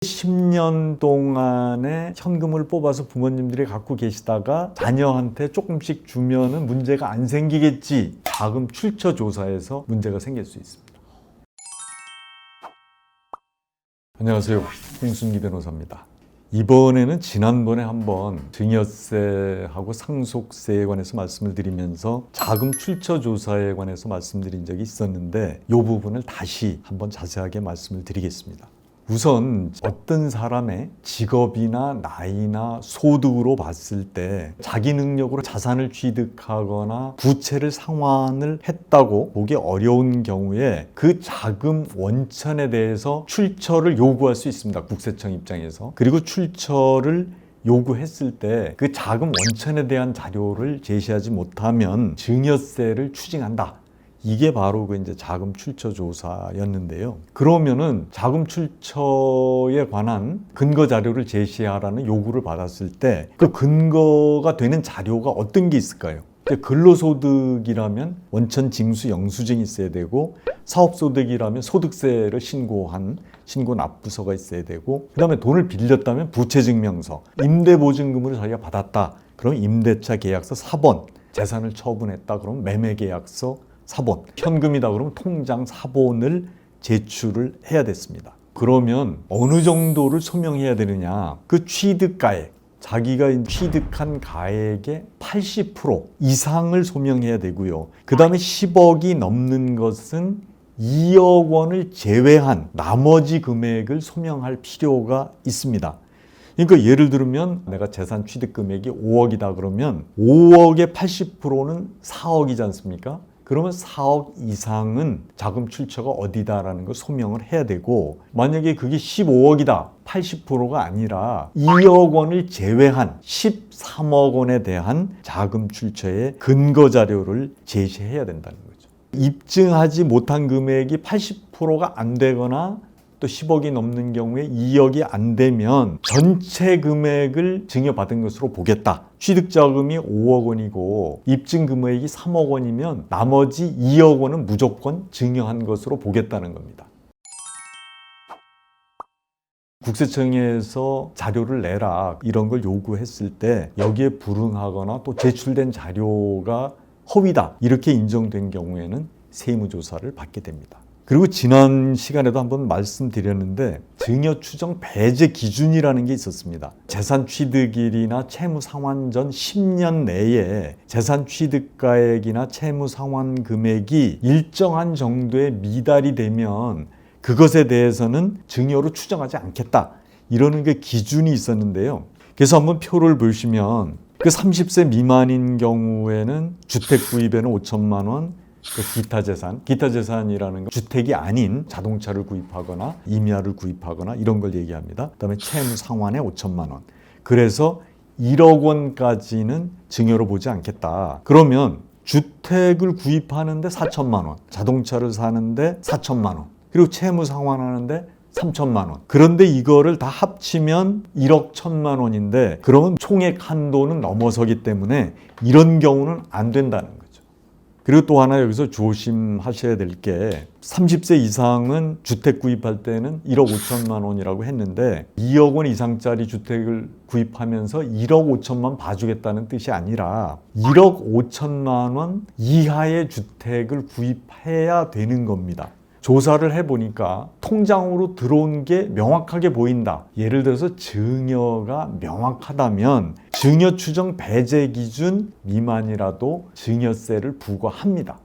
10년 동안에 현금을 뽑아서 부모님들이 갖고 계시다가 자녀한테 조금씩 주면은 문제가 안 생기겠지. 자금 출처 조사에서 문제가 생길 수 있습니다. 안녕하세요. 홍순기 변호사입니다. 이번에는 지난번에 한번 증여세하고 상속세에 관해서 말씀을 드리면서 자금 출처 조사에 관해서 말씀드린 적이 있었는데 이 부분을 다시 한번 자세하게 말씀을 드리겠습니다. 우선 어떤 사람의 직업이나 나이나 소득으로 봤을 때 자기 능력으로 자산을 취득하거나 부채를 상환을 했다고 보기 어려운 경우에 그 자금 원천에 대해서 출처를 요구할 수 있습니다. 국세청 입장에서. 그리고 출처를 요구했을 때 그 자금 원천에 대한 자료를 제시하지 못하면 증여세를 추징한다. 이게 바로 그 이제 자금 출처 조사였는데요. 그러면은 자금 출처에 관한 근거 자료를 제시하라는 요구를 받았을 때 그 근거가 되는 자료가 어떤 게 있을까요? 근로소득이라면 원천 징수 영수증이 있어야 되고, 사업소득이라면 소득세를 신고 납부서가 있어야 되고, 그 다음에 돈을 빌렸다면 부채증명서, 임대보증금을 자기가 받았다 그럼 임대차 계약서 사본, 재산을 처분했다 그러면 매매계약서 사본, 현금이다 그러면 통장 사본을 제출을 해야 됐습니다. 그러면 어느 정도를 소명해야 되느냐? 그 취득가액, 자기가 취득한 가액의 80% 이상을 소명해야 되고요. 그 다음에 10억이 넘는 것은 2억 원을 제외한 나머지 금액을 소명할 필요가 있습니다. 그러니까 예를 들면 내가 재산 취득 금액이 5억이다 그러면 5억의 80%는 4억이지 않습니까? 그러면 4억 이상은 자금 출처가 어디다라는 걸 소명을 해야 되고, 만약에 그게 15억이다, 80%가 아니라 2억 원을 제외한 13억 원에 대한 자금 출처의 근거 자료를 제시해야 된다는 거죠. 입증하지 못한 금액이 80%가 안 되거나 또 10억이 넘는 경우에 2억이 안 되면 전체 금액을 증여받은 것으로 보겠다. 취득자금이 5억 원이고 입증 금액이 3억 원이면 나머지 2억 원은 무조건 증여한 것으로 보겠다는 겁니다. 국세청에서 자료를 내라 이런 걸 요구했을 때 여기에 불응하거나 또 제출된 자료가 허위다 이렇게 인정된 경우에는 세무조사를 받게 됩니다. 그리고 지난 시간에도 한번 말씀드렸는데 증여 추정 배제 기준이라는 게 있었습니다. 재산 취득일이나 채무 상환 전 10년 내에 재산 취득가액이나 채무 상환 금액이 일정한 정도의 미달이 되면 그것에 대해서는 증여로 추정하지 않겠다. 이러는 게 기준이 있었는데요. 그래서 한번 표를 보시면 그 30세 미만인 경우에는 주택 구입에는 5천만 원, 기타 재산이라는 건 주택이 아닌 자동차를 구입하거나 임야를 구입하거나 이런 걸 얘기합니다. 그다음에 채무 상환에 5천만 원. 그래서 1억 원까지는 증여로 보지 않겠다. 그러면 주택을 구입하는데 4천만 원, 자동차를 사는데 4천만 원, 그리고 채무 상환하는데 3천만 원. 그런데 이거를 다 합치면 1억 1천만 원인데 그러면 총액 한도는 넘어서기 때문에 이런 경우는 안 된다는 거예요. 그리고 또 하나 여기서 조심하셔야 될 게 30세 이상은 주택 구입할 때는 1억 5천만 원이라고 했는데 2억 원 이상짜리 주택을 구입하면서 1억 5천만 봐주겠다는 뜻이 아니라 1억 5천만 원 이하의 주택을 구입해야 되는 겁니다. 조사를 해보니까 통장으로 들어온 게 명확하게 보인다. 예를 들어서 증여가 명확하다면 증여 추정 배제 기준 미만이라도 증여세를 부과합니다.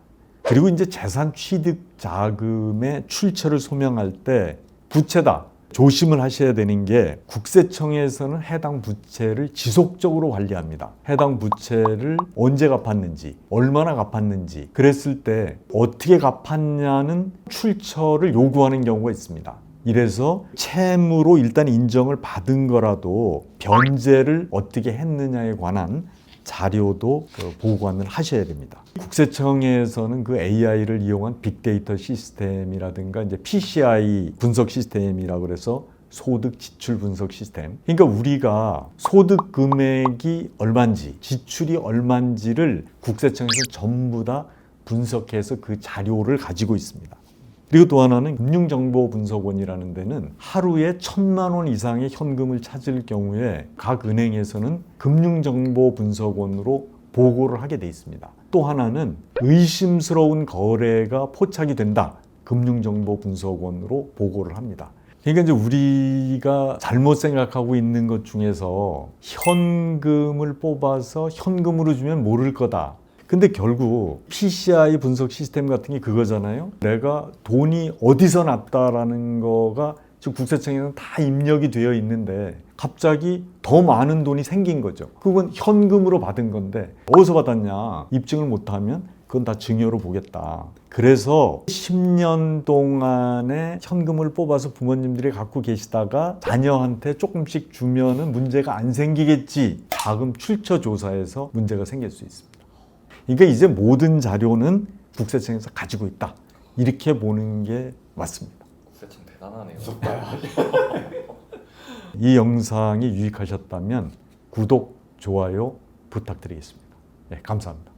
그리고 이제 재산 취득 자금의 출처를 소명할 때 부채다. 조심을 하셔야 되는 게 국세청에서는 해당 부채를 지속적으로 관리합니다. 해당 부채를 언제 갚았는지, 얼마나 갚았는지, 그랬을 때 어떻게 갚았냐는 출처를 요구하는 경우가 있습니다. 이래서 채무로 일단 인정을 받은 거라도 변제를 어떻게 했느냐에 관한 자료도 보관을 하셔야 됩니다. 국세청에서는 그 AI를 이용한 빅데이터 시스템이라든가 이제 PCI 분석 시스템이라고 그래서 소득 지출 분석 시스템. 그러니까 우리가 소득 금액이 얼마인지, 지출이 얼마인지를 국세청에서 전부 다 분석해서 그 자료를 가지고 있습니다. 그리고 또 하나는 금융정보분석원이라는 데는 하루에 1,000만 원 이상의 현금을 찾을 경우에 각 은행에서는 금융정보분석원으로 보고를 하게 돼 있습니다. 또 하나는 의심스러운 거래가 포착이 된다. 금융정보분석원으로 보고를 합니다. 그러니까 이제 우리가 잘못 생각하고 있는 것 중에서 현금을 뽑아서 현금으로 주면 모를 거다. 근데 결국 PCI 분석 시스템 같은 게 그거잖아요. 내가 돈이 어디서 났다라는 거가 지금 국세청에는 다 입력이 되어 있는데 갑자기 더 많은 돈이 생긴 거죠. 그건 현금으로 받은 건데 어디서 받았냐 입증을 못하면 그건 다 증여로 보겠다. 그래서 10년 동안에 현금을 뽑아서 부모님들이 갖고 계시다가 자녀한테 조금씩 주면은 문제가 안 생기겠지. 자금 출처 조사에서 문제가 생길 수 있습니다. 그러니까 이제 모든 자료는 국세청에서 가지고 있다. 이렇게 보는 게 맞습니다. 국세청 대단하네요. 이 영상이 유익하셨다면 구독, 좋아요 부탁드리겠습니다. 네, 감사합니다.